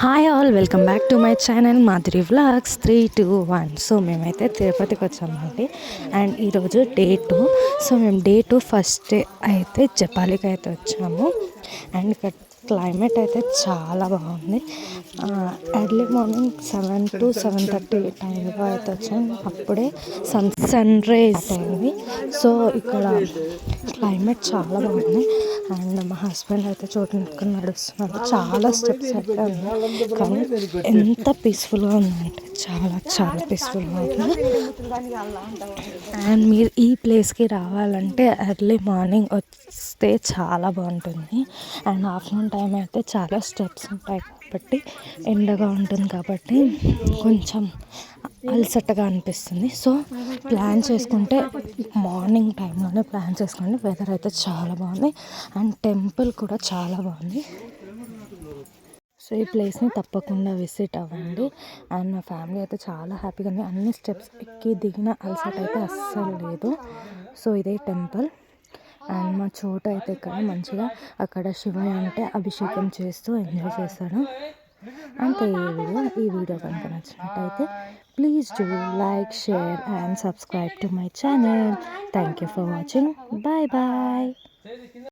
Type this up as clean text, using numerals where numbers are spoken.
Hi all, welcome back to my channel Madhuri vlogs 3, 2, 1. So మేమైతే తిరుపతికి వచ్చామండి. అండ్ ఈరోజు డే 2. సో మేము డే 2 ఫస్ట్ డే అయితే జపాలికి అయితే వచ్చాము. అండ్ ఇక్కడ క్లైమేట్ అయితే చాలా బాగుంది. ఎర్లీ మార్నింగ్ 7 to 7:30 టైంలో అయితే వచ్చాము. అప్పుడే సన్ రైజ్ అయింది. సో ఇక్కడ క్లైమేట్ చాలా బాగుంది. అండ్ మా హస్బెండ్ అయితే చోటు నిట్టుకుని నడుస్తున్నారు. చాలా స్టెప్స్ అయితే ఉన్నాయి, కానీ ఎంత పీస్ఫుల్గా ఉందంటే చాలా చాలా పీస్ఫుల్గా ఉంది. అండ్ మీరు ఈ ప్లేస్కి రావాలంటే ఎర్లీ మార్నింగ్ వస్తే చాలా బాగుంటుంది. అండ్ ఆఫ్టర్నూన్ టైం అయితే చాలా స్టెప్స్ ఉంటాయి కాబట్టి ఎండగా ఉంటుంది కాబట్టి కొంచెం అలసటగా అనిపిస్తుంది. సో ప్లాన్ చేసుకుంటే మార్నింగ్ టైంలోనే ప్లాన్ చేసుకోండి. వెదర్ అయితే చాలా బాగుంది అండ్ టెంపుల్ కూడా చాలా బాగుంది. సో ఈ ప్లేస్ని తప్పకుండా విజిట్ అవ్వండి. అండ్ మా ఫ్యామిలీ అయితే చాలా హ్యాపీగా ఉంది. అన్ని స్టెప్స్ ఎక్కి దిగిన అలసట అయితే అస్సలు లేదు. సో ఇదే టెంపుల్. అండ్ మా చోటు అయితే ఇక్కడ మంచిగా అక్కడ శివయ్య అంటే అభిషేకం చేస్తూ ఎంజాయ్ చేస్తాడు. అంతే ఈ వీడియో కనుక నచ్చినట్టయితే please do like, share and subscribe to my channel. Thank you for watching. Bye bye.